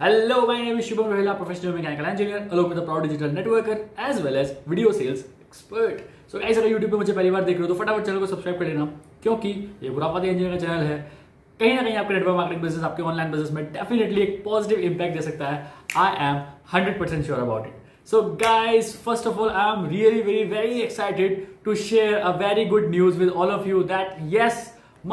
Hello, my name is Shubham Ruhela, professional mechanical engineer, along with a proud digital networker as well as video sales expert. So guys, अगर YouTube पे मुझे पहली बार देख रहे हो तो फटाफट चैनल को सब्सक्राइब कर लेना, क्योंकि ये खुराफाती इंजीनियर का चैनल है। कहीं ना कहीं आपके नेटवर्क मार्केटिंग बिजनेस, आपके ऑनलाइन बिजनेस में डेफिनेटली एक पॉजिटिव इंपैक्ट दे सकता है। I am 100% sure about it. So guys, first of all, I am really very excited to share a very good news with all of you that yes,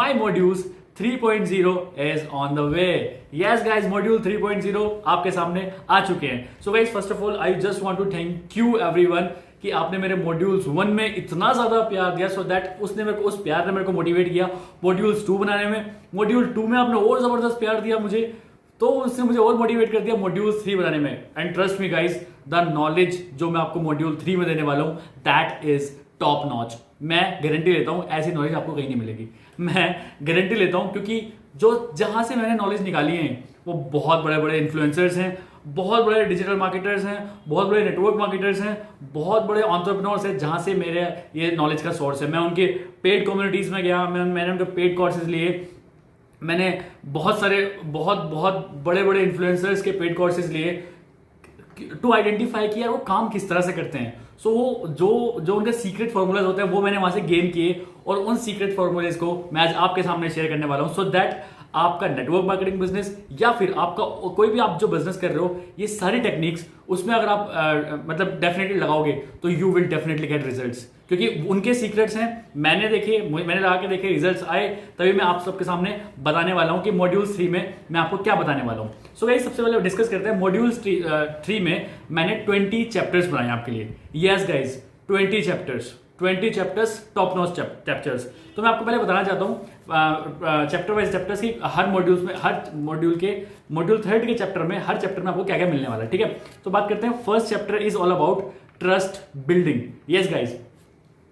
my modules 3.0 is on the way. Yes guys, module 3.0 आपके सामने आ चुके हैं. So guys, first of all, I just want to thank you everyone कि आपने मेरे modules 1 में इतना ज़्यादा प्यार दिया, सो दैट उसने मेरे को, उस प्यार ने मेरे को मोटिवेट किया मॉड्यूल्स 2 बनाने में. मॉड्यूल 2 में आपने और ज़बरदस्त प्यार दिया मुझे, तो उसने मुझे और मोटिवेट कर दिया मॉड्यूल्स 3 बनाने में. And trust me guys, the knowledge जो मैं आपको मॉड्यूल 3 में देने वाला हूँ दैट इज टॉप नॉच. मैं गारंटी लेता हूँ ऐसी नॉलेज आपको कहीं नहीं मिलेगी. मैं गारंटी लेता हूँ, क्योंकि जो जहाँ से मैंने नॉलेज निकाली है वो बहुत बड़े बड़े इन्फ्लुएंसर्स हैं, बहुत बड़े डिजिटल मार्केटर्स हैं, बहुत बड़े नेटवर्क मार्केटर्स हैं, बहुत बड़े एंटरप्रेन्योर्स हैं, जहाँ से मेरे ये नॉलेज का सोर्स है. मैं उनके पेड कम्युनिटीज़ में गया, मैंने उनके पेड कोर्सेज लिए, मैंने बहुत सारे बहुत बड़े बड़े इन्फ्लुएंसर्स के पेड कोर्सेज लिए टू आइडेंटिफाई कि यार वो काम किस तरह से करते हैं. सो वो जो उनके सीक्रेट फॉर्मूलाज होते हैं वो मैंने वहां से गेन किए, और उन सीक्रेट फॉर्मूलेज को मैं आज आपके सामने शेयर करने वाला हूं, सो दैट आपका नेटवर्क मार्केटिंग बिजनेस या फिर आपका कोई भी आप जो बिजनेस कर रहे हो, ये सारी टेक्निक्स उसमें अगर आप मतलब डेफिनेटली लगाओगे तो you will definitely get results, क्योंकि उनके सीक्रेट्स हैं. मैंने लगा के देखे, रिजल्ट्स आए, तभी मैं आप सबके सामने बताने वाला हूं कि मॉड्यूल्स 3 में मैं आपको क्या बताने वाला हूं. सो गाइस, सबसे पहले डिस्कस करते हैं मॉड्यूल्स 3 में मैंने 20 चैप्टर्स बनाए आपके लिए. Yes guys, 20 chapters, top notch chapters. तो मैं आपको पहले बताना चाहता हूँ चैप्टर वाइज चैप्टर्स की, हर मॉड्यूल 3 के चैप्टर में, हर चैप्टर में आपको क्या क्या मिलने वाला है. ठीक है, तो बात करते हैं. First chapter is all about trust building. Yes guys,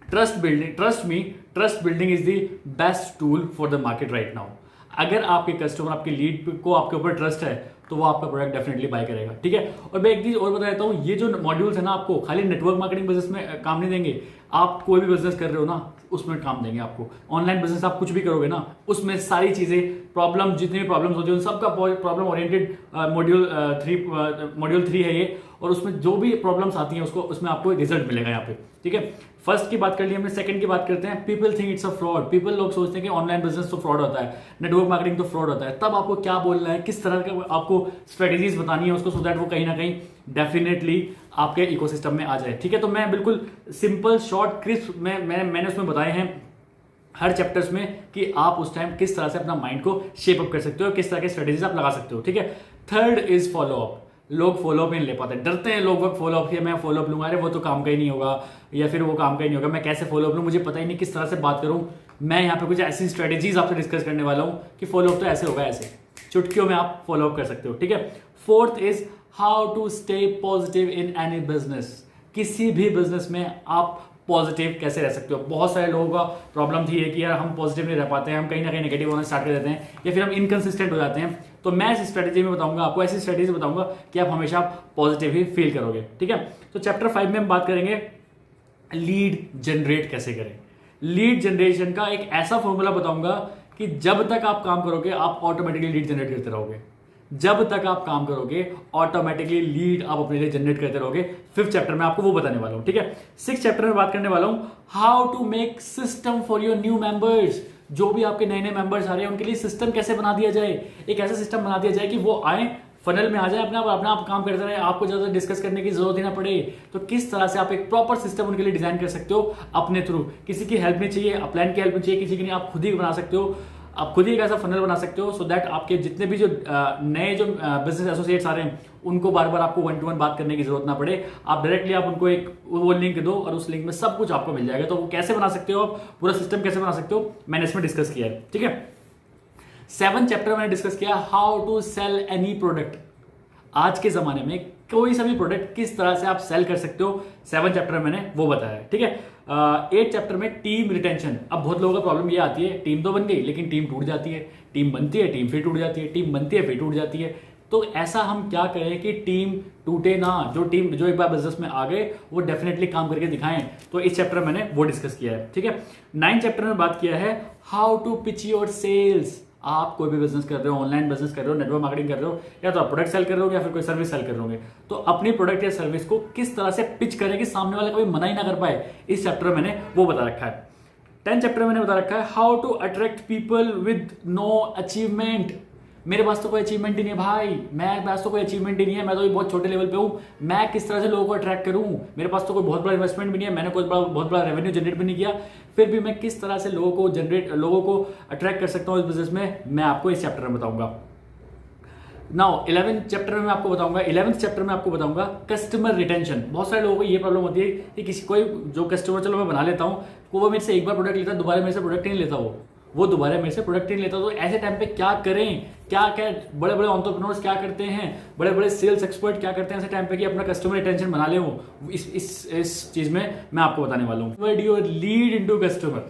trust building, trust me, trust building is the best tool for the market right now. अगर आपके कस्टमर, आपके लीड को आपके ऊपर ट्रस्ट है तो वो आपका प्रोडक्ट डेफिनेटली बाय करेगा. ठीक है, और मैं एक चीज और बता देता हूँ, ये जो मॉड्यूल्स है ना, आपको खाली नेटवर्क मार्केटिंग बिजनेस में काम नहीं देंगे. आप कोई भी बिजनेस कर रहे हो ना, उसमें काम देंगे आपको. ऑनलाइन बिजनेस आप कुछ भी करोगे ना, उसमें सारी चीजें, प्रॉब्लम, जितनी भी प्रॉब्लम्स होती है उन सबका प्रॉब्लम ओरिएंटेड मॉड्यूल 3 है ये, और उसमें जो भी प्रॉब्लम्स आती हैं उसको, उसमें आपको रिजल्ट मिलेगा यहाँ पे. ठीक है, फर्स्ट की बात कर ली हमने. सेकंड की बात करते हैं. People think it's a fraud. People, लोग सोचते हैं कि ऑनलाइन बिजनेस तो फ्रॉड होता है, नेटवर्क मार्केटिंग तो फ्रॉड होता है. तब आपको क्या बोलना है, किस तरह का आपको स्ट्रेटेजीज बतानी है उसको, सो दैट वो कहीं ना कहीं डेफिनेटली आपके इकोसिस्टम में आ जाए. ठीक है, तो मैं बिल्कुल सिंपल, शॉर्ट, क्रिस्प मैंने उसमें बताए हैं हर चैप्टर्स में कि आप उस टाइम किस तरह से अपना माइंड को शेप अप कर सकते हो, किस तरह के स्ट्रेटेजीज आप लगा सकते हो. ठीक है, थर्ड इज फॉलो अप. लोग फॉलो अप नहीं ले पाते, डरते हैं लोग फॉलो अप, मैं फॉलो अप लूंगा, अरे वो तो काम का ही नहीं होगा, या फिर वो काम का ही नहीं होगा, मैं कैसे फॉलो अप लूँ, मुझे पता ही नहीं किस तरह से बात करूँ. मैं यहाँ पे कुछ ऐसी स्ट्रेटेजीज आपसे डिस्कस करने वाला हूँ कि फॉलो अप तो ऐसे होगा, ऐसे चुटकियों में आप फॉलो अप कर सकते हो. ठीक है, fourth is how to stay positive in any business. किसी भी बिजनेस में आप पॉजिटिव कैसे रह सकते हो. बहुत सारे लोगों का प्रॉब्लम थी है कि यार हम पॉजिटिव नहीं रह पाते हैं, हम कहीं ना कहीं नेगेटिव होना स्टार्ट कर देते हैं, या फिर हम इनकंसिस्टेंट हो जाते हैं. तो मैं इस स्ट्रेटेजी में बताऊंगा आपको, ऐसी स्ट्रेटेजी बताऊंगा कि आप हमेशा पॉजिटिव ही फील करोगे. ठीक है, तो चैप्टर 5 में हम बात करेंगे लीड जनरेट कैसे करें. लीड जनरेशन का एक ऐसा फॉर्मूला बताऊंगा कि जब तक आप काम करोगे आप ऑटोमेटिकली लीड जनरेट करते रहोगे. जब तक आप काम करोगे ऑटोमेटिकली लीड आप अपने लिए जनरेट करते रहोगे. 5th चैप्टर में आपको वो बताने वाला हूं. ठीक है, 6th चैप्टर में बात करने वाला हूं how to make system for your new members. जो भी आपके नए नए मेंबर्स आ रहे हैं उनके लिए सिस्टम कैसे बना दिया जाए. एक ऐसा सिस्टम बना दिया जाए कि वो आए, फनल में आ जाए, अपना आप काम करते रहे, आपको ज्यादा डिस्कस करने की जरूरत ही ना पड़े. तो किस तरह से आप एक प्रॉपर सिस्टम उनके लिए डिजाइन कर सकते हो अपने थ्रू. किसी की हेल्प नहीं चाहिए, अपलाइन की हेल्प नहीं चाहिए, किसी की नहीं, आप खुद ही बना सकते हो. आप खुद ही एक ऐसा फनल बना सकते हो, सो दैट आपके जितने भी जो नए जो बिजनेस एसोसिएट्स आ रहे हैं उनको बार बार आपको 1-to-1 बात करने की जरूरत ना पड़े. आप डायरेक्टली आप उनको एक वो लिंक दो और उस लिंक में सब कुछ आपको मिल जाएगा. तो वो कैसे बना सकते हो, आप पूरा सिस्टम कैसे बना सकते हो, मैंने इसमें डिस्कस किया है. ठीक है, 7th चैप्टर मैंने डिस्कस किया how to sell any product. आज के जमाने में कोई सा भी प्रोडक्ट किस तरह से आप सेल कर सकते हो, 7th चैप्टर में मैंने वो बताया है. ठीक है, 8th चैप्टर में टीम रिटेंशन. अब बहुत लोगों का प्रॉब्लम ये आती है, टीम तो बन गई लेकिन टीम टूट जाती है, टीम बनती है, टीम फिर टूट जाती है, टीम बनती है, फिर टूट जाती है. तो ऐसा हम क्या करें कि टीम टूटे ना. जो एक बार बिजनेस में आ गए वो डेफिनेटली काम करके दिखाएं. तो इस चैप्टर में मैंने वो डिस्कस किया है. ठीक है, 9th चैप्टर में बात किया है how to pitch your sales. आप कोई भी बिजनेस कर रहे हो, ऑनलाइन बिजनेस कर रहे हो, नेटवर्क मार्केटिंग कर रहे हो, या तो आप प्रोडक्ट सेल कर रहे हो या फिर कोई सर्विस सेल कर रहे होंगे, तो अपनी प्रोडक्ट या सर्विस को किस तरह से पिच करें कि सामने वाला कभी मना ही ना कर पाए, इस चैप्टर में मैंने वो बता रखा है। 10 चैप्टर मैंने बता रखा है how to attract people with no achievement. मेरे पास तो कोई अचीवमेंट ही नहीं है भाई, मेरे पास तो कोई अचीवमेंट ही नहीं है, मैं तो बहुत छोटे लेवल पे हूँ, मैं किस तरह से लोगों को अट्रैक्ट करूँ, मेरे पास तो कोई बहुत बड़ा इन्वेस्टमेंट भी नहीं है, मैंने कोई बहुत बड़ा रेवेन्यू जनरेट भी नहीं किया, फिर भी मैं किस तरह से लोगों को अट्रैक्ट कर सकता हूँ इस बिजनेस में, मैं आपको इस चैप्टर में बताऊंगा। नाउ 11th चैप्टर में आपको बताऊंगा, 11th चैप्टर में आपको बताऊंगा कस्टमर रिटेंशन। बहुत सारे लोगों को ये प्रॉब्लम होती है कि किसी कोई जो कस्टमर, चलो मैं बना लेता हूँ, वो मेरे से एक बार प्रोडक्ट लेता है, दोबारा मेरे से प्रोडक्ट नहीं लेता, वो दोबारा मेरे से प्रोडक्ट नहीं लेता। तो ऐसे टाइम पे क्या करें, क्या बड़े बड़े एंटरप्रेन्योर्स क्या करते हैं, बड़े बड़े सेल्स एक्सपर्ट क्या करते हैं ऐसे टाइम पे कि अपना कस्टमर रिटेंशन बना ले, वो इस चीज में मैं आपको बताने वाला हूँ। Word your lead into customer.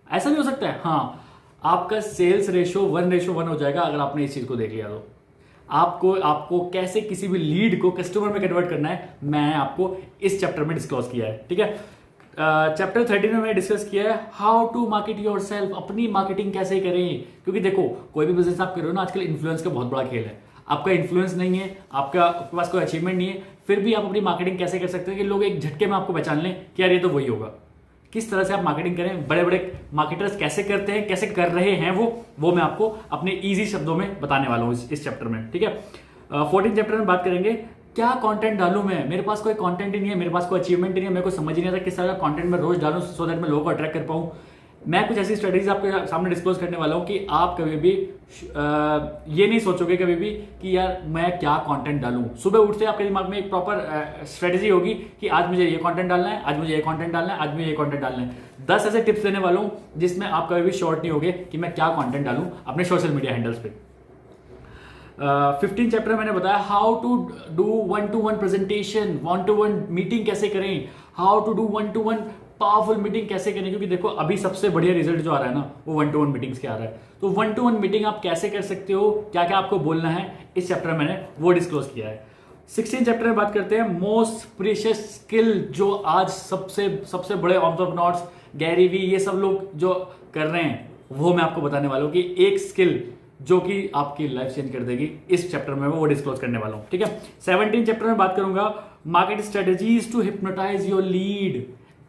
ऐसा भी हो सकता है, हाँ, आपका सेल्स रेशो 1:1 हो जाएगा अगर आपने इस चीज को देख लिया तो। आपको कैसे किसी भी लीड को कस्टमर में कन्वर्ट करना है, मैं आपको इस चैप्टर में डिस्कस किया है, ठीक है। चैप्टर 13 में मैंने डिस्कस किया है हाउ टू मार्केट योरसेल्फ, अपनी मार्केटिंग कैसे करें। क्योंकि देखो, कोई भी बिजनेस आप कर रहे हो ना, आजकल इन्फ्लुएंस का बहुत बड़ा खेल है। आपका इन्फ्लुएंस नहीं है, आपके पास कोई अचीवमेंट नहीं है, फिर भी आप अपनी मार्केटिंग कैसे कर सकते हैं कि लोग एक झटके में आपको पहचान लें कि यार ये तो वही होगा। किस तरह से आप मार्केटिंग करें, बड़े बड़े मार्केटर्स कैसे करते हैं, कैसे कर रहे हैं वो मैं आपको अपने इजी शब्दों में बताने वाला हूँ इस चैप्टर में, ठीक है। 14 चैप्टर में बात करेंगे क्या कंटेंट डालूं मैं, मेरे पास कोई कंटेंट ही नहीं है, मेरे पास कोई अचीवमेंट ही नहीं है, मेरे को समझ ही नहीं आता किस तरह का कंटेंट मैं रोज डालूं सो दैट मैं लोगों को अट्रैक्ट कर पाऊं। मैं कुछ ऐसी स्ट्रेटेजीज आपके सामने डिस्क्लोज करने वाला हूं कि आप कभी भी ये नहीं सोचोगे कभी भी कि यार मैं क्या कंटेंट डालूं। सुबह उठते आपके दिमाग में एक प्रॉपर स्ट्रेटेजी होगी कि आज मुझे ये कंटेंट डालना है, आज मुझे ये कंटेंट डालना है, आज मुझे ये कंटेंट डालना है। 10 ऐसे टिप्स देने वाला हूं जिसमें आप कभी भी शॉर्ट नहीं होगे कि मैं क्या कंटेंट डालूं अपने सोशल मीडिया हैंडल्स पे। 15 चैप्टर मैंने बताया how to do 1-to-1 presentation, 1-to-1 meeting कैसे करें, how to do 1-to-1 powerful meeting कैसे करें। क्योंकि देखो अभी सबसे बढ़िया रिजल्ट जो आ रहा है ना वो 1-to-1 मीटिंग्स के आ रहा है। तो 1-to-1 मीटिंग आप कैसे कर सकते हो, क्या क्या आपको बोलना है, इस चैप्टर में मैंने वो डिस्क्लोज किया है। 16 चैप्टर में बात करते हैं मोस्ट प्रीशियस स्किल, जो आज सबसे बड़े एंटरप्रेन्योर्स, गैरी वी, ये सब लोग जो कर रहे हैं, वो मैं आपको बताने वाला हूँ कि एक स्किल जो कि आपकी लाइफ चेंज कर देगी, इस चैप्टर में वो डिस्क्लोज करने वाला हूं, ठीक है। 17 चैप्टर में बात करूंगा market strategies to hypnotize your lead.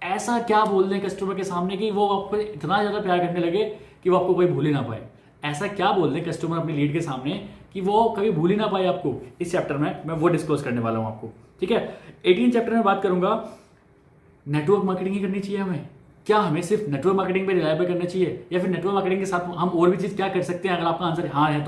ऐसा क्या बोल दें कस्टमर के सामने कि वो आपको इतना ज्यादा प्यार करने लगे कि वो आपको कोई भूल ही ना पाए। ऐसा क्या बोल दें कस्टमर अपनी लीड के सामने कि वो कभी भूल ही ना पाए आपको, इस चैप्टर में मैं वो डिस्क्लोज करने वाला हूं आपको, ठीक है। 18 चैप्टर में बात करूंगा नेटवर्क मार्केटिंग ही करनी चाहिए हमें, क्या हमें सिर्फ नेटवर्क मार्केटिंग पे रिलायबल करना चाहिए या फिर नेटवर्क मार्केटिंग के साथ हम और भी चीज क्या कर सकते हैं। अगर आपका आंसर हाँ है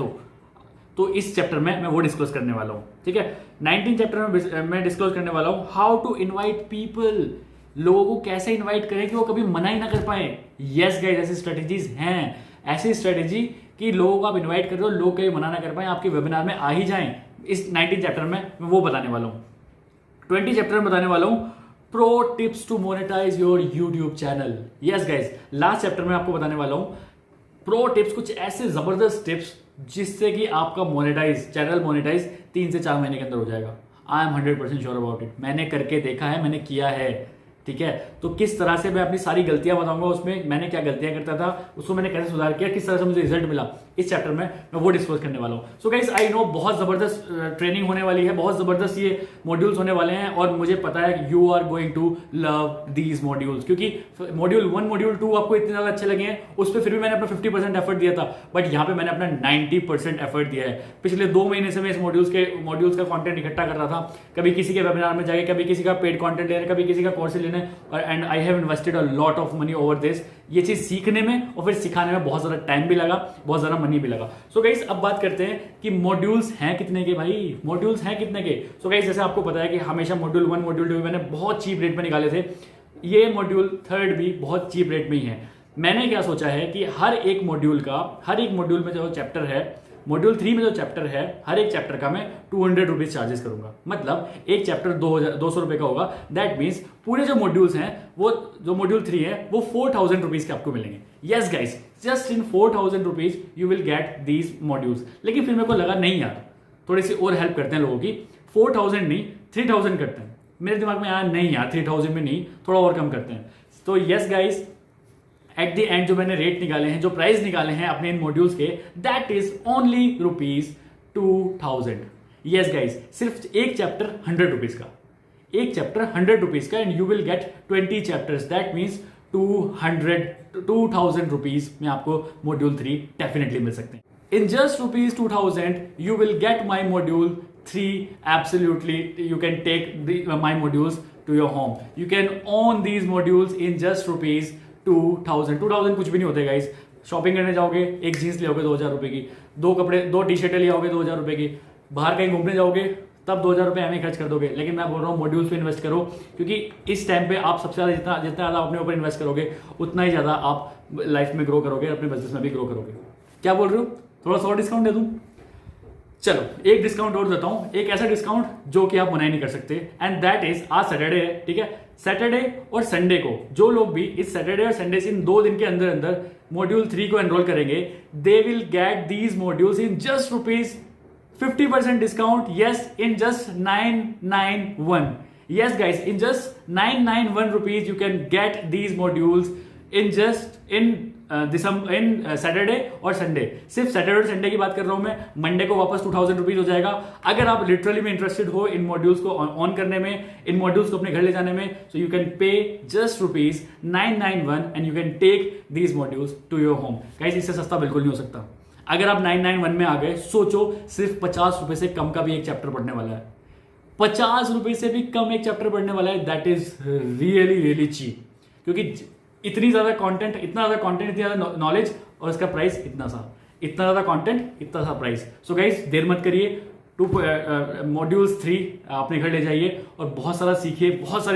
तो इस चैप्टर में मैं वो डिस्क्लोज करने वाला हूं, ठीक है। 19 चैप्टर में मैं डिस्क्लोज करने वाला हूं हाउ टू इनवाइट पीपल, लोगों को कैसे इनवाइट करें कि वो कभी मना ही ना कर पाए। यस गाइस, ऐसी स्ट्रेटेजीज हैं, ऐसी स्ट्रेटेजी कि लोगों को आप इन्वाइट कर रहे हो, लोग कभी मना ना कर पाए, आपके वेबिनार में आ ही जाएं। इस 19 चैप्टर में मैं वो बताने वाला हूं। 20 चैप्टर में बताने वाला हूं pro tips to monetize your YouTube channel. Yes guys, last chapter में आपको बताने वाला हूं प्रो टिप्स, कुछ ऐसे जबरदस्त टिप्स जिससे कि आपका चैनल मोनेटाइज 3 से 4 महीने के अंदर हो जाएगा। I am 100% sure about it, मैंने करके देखा है, मैंने किया है, ठीक है। तो किस तरह से मैं अपनी सारी गलतियां बताऊंगा, उसमें मैंने क्या गलतियां करता था, उसको मैंने कैसे सुधार किया, किस तरह से मुझे रिजल्ट मिला, इस चैप्टर में मैं वो डिस्कस करने वाला हूं। सो गाइस, आई नो बहुत जबरदस्त ट्रेनिंग होने वाली है, बहुत जबरदस्त ये मॉड्यूल्स होने वाले हैं और मुझे पता है you are going to love these modules. क्योंकि मॉड्यूल 1 मॉड्यूल 2 आपको इतने ज्यादा अच्छे लगे हैं, उस पर फिर भी मैंने अपना 50% एफर्ट दिया था, बट यहाँ पे मैंने अपना 90% एफर्ट दिया है। पिछले 2 महीने से मैं इस मॉड्यूल्स का कंटेंट इकट्ठा कर रहा था, कभी किसी के वेबिनार में जाके, कभी किसी का पेड कंटेंट लेने, कभी किसी का कोर्स लेने, and I have invested a lot of money over this. ये चीज सीखने में और फिर सिखाने में बहुत ज्यादा टाइम भी लगा, बहुत ज्यादा मनी भी लगा। सो गाइस, अब बात करते हैं कि मॉड्यूल्स हैं कितने के भाई, मॉड्यूल्स हैं कितने के। सो गाइस, जैसे आपको पता है कि हमेशा मॉड्यूल 1 मॉड्यूल 2 मैंने बहुत चीप रेट में निकाले थे, ये मॉड्यूल 3 भी बहुत चीप रेट में ही है। मैंने क्या सोचा है कि हर एक मॉड्यूल में जो चैप्टर है, मॉड्यूल 3 में जो चैप्टर है, हर एक चैप्टर का मैं 200 रुपीज चार्जेस करूंगा। मतलब एक चैप्टर 200 रुपए का होगा। दैट मीन्स पूरे जो मॉड्यूल्स हैं, वो जो मॉड्यूल 3 है वो 4000 रुपीज के आपको मिलेंगे। Yes guys, just in 4000 rupees you will get these modules. लेकिन फिर मेरे को लगा नहीं यार, थोड़ी सी और हेल्प करते हैं लोगों की, 4000 नहीं 3000 करते हैं। मेरे दिमाग में आया नहीं यार 3000 में नहीं, थोड़ा और कम करते हैं। तो yes guys, at the end जो मैंने रेट निकाले हैं, जो प्राइस निकाले हैं अपने इन मॉड्यूल्स के, that is only ₹2000। Yes guys, सिर्फ एक चैप्टर 100 रुपीज का, एक चैप्टर 100 रुपीज का, and you will get 20 chapters, that means 2000 rupees में आपको मॉड्यूल 3 डेफिनेटली मिल सकते हैं। In just ₹2000, you will get my module 3 absolutely. You can take my modules to your home. You can own these modules in just ₹2000. 2000 कुछ भी नहीं होते guys. Shopping करने जाओगे, एक जीन्स ले आओगे 2000 रुपए की, दो टी शर्टें ले आओगे 2000 रुपए की, बाहर कहीं घूमने जाओगे तब 2000 रुपए हमें खर्च कर दोगे। लेकिन मैं बोल रहा हूँ मॉड्यूल्स पे इन्वेस्ट करो, क्योंकि इस टाइम पे आप सबसे ज़्यादा जितना ज़्यादा अपने ऊपर इन्वेस्ट करोगे उतना ही ज़्यादा आप लाइफ में ग्रो करोगे, अपने बिजनेस में भी ग्रो करोगे। क्या बोल रहे हो? थोड़ा सा और डिस्काउंट दे दूं? चलो एक डिस्काउंट और देता हूं, एक ऐसा डिस्काउंट जो कि आप मना ही नहीं कर सकते, एंड दैट इज आज सैटरडे है, ठीक है। सैटरडे और संडे को जो लोग भी इस सैटरडे और संडे से इन 2 दिन के अंदर अंदर मॉड्यूल 3 को एनरोल करेंगे, they will get these modules in just ₹50% discount. Yes, in just 991। Yes guys, in just 991 rupees you can get these modules in Saturday और संडे। सिर्फ सैटरडे और संडे की बात कर रहा हूं मैं, मंडे को वापस 2000 रुपीज हो जाएगा। अगर आप लिटरली में इंटरेस्टेड हो इन मॉड्यूल्स को ऑन करने में, इन मॉड्यूल्स को अपने घर ले जाने में, so you can pay just ₹991 and you can take these modules to your home. Guys, इससे सस्ता बिल्कुल नहीं हो सकता। अगर आप 991 में आ गए, सोचो सिर्फ 50 रुपए से कम का भी एक चैप्टर पढ़ने वाला है, 50 रुपए से भी कम एक चैप्टर पढ़ने वाला है। That is really really cheap, क्योंकि इतनी ज्यादा कंटेंट, इतना ज्यादा कंटेंट, इतनी ज्यादा नॉलेज, और इसका प्राइस इतना ज्यादा कंटेंट, इतना सा प्राइस। सो गाइस, देर मत करिए, मॉड्यूल्स 3 अपने घर ले जाइए और बहुत सारे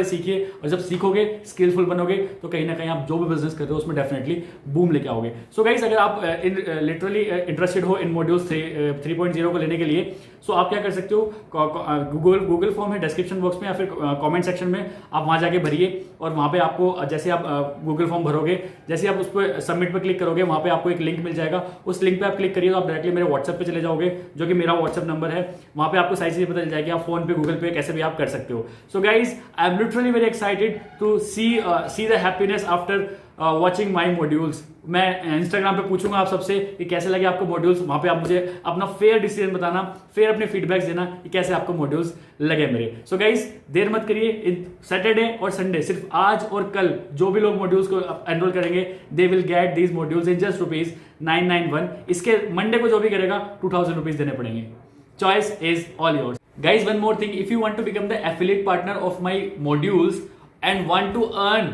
सीखिए, और जब सीखोगे, स्किलफुल बनोगे, तो कहीं ना कहीं आप जो भी बिजनेस कर रहे हो उसमें डेफिनेटली बूम लेके आओगे। सो गाइस, अगर आप लिटरली इंटरेस्टेड हो इन मॉड्यूल्स 3.0 को लेने के लिए, सो आप क्या कर सकते हो, गूगल फॉर्म है डिस्क्रिप्शन बॉक्स में या फिर कमेंट सेक्शन में, आप वहां जाके भरिए, और वहां पे आपको जैसे आप गूगल फॉर्म भरोगे, जैसे आप उस पर सबमिट पर क्लिक करोगे, वहां पे आपको एक लिंक मिल जाएगा। उस लिंक पे आप क्लिक करिए तो आप डायरेक्टली मेरे व्हाट्सएप पे चले जाओगे, जो कि मेरा व्हाट्सएप नंबर है। वहां पे आपको सारी चीजें पता चल जाएगी, आप फोन पे, गूगल पे, कैसे भी आप कर सकते हो। So guys, I am literally very excited to see the happiness after watching my modules. मैं इंस्टाग्राम पे पूछूंगा आप सबसे कि कैसे लगे आपको मॉड्यूल्स, वहां पे आप मुझे अपना फेयर डिसीजन बताना, फेयर अपने फीडबैक्स देना कि कैसे आपको मॉड्यूल्स लगे मेरे। सो गाइज, देर मत करिए, इन सैटरडे और संडे, सिर्फ आज और कल जो भी लोग मॉड्यूल्स को एनरोल करेंगे, they will get these modules in just ₹991। इसके मंडे को जो भी करेगा 2000 रुपीज देने पड़ेंगे। Choice is all yours. Guys, one more thing. If you want to become the affiliate partner of my modules and want to earn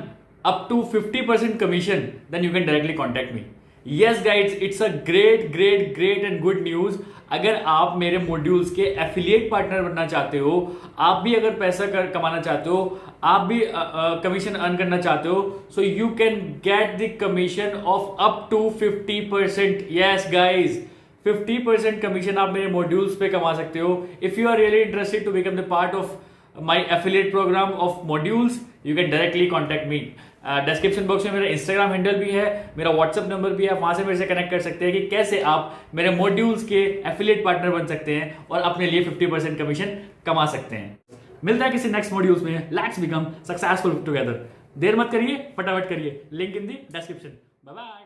up to 50% commission, then you can directly contact me. Yes guys, it's a great and good news. अगर आप मेरे modules के affiliate partner बनना चाहते हो, आप भी अगर पैसा कमाना चाहते हो, आप भी कमीशन अर्न करना चाहते हो, so you can get the commission of up to 50%. Yes guys, 50% commission आप मेरे मॉड्यूल्स पे कमा सकते हो। If you are really interested to become the part of my affiliate program of modules, you can directly contact me. Description box में मेरा Instagram handle भी है, मेरा व्हाट्सएप नंबर भी है, वहां से मेरे से कनेक्ट कर सकते हैं कि कैसे आप मेरे मॉड्यूल्स के एफिलिएट पार्टनर बन सकते हैं और अपने लिए 50% कमीशन कमा सकते हैं। मिलता है किसी नेक्स्ट मॉड्यूल्स में। Let's become successful together. देर मत करिए, फटाफट करिए, link in the description. Bye bye.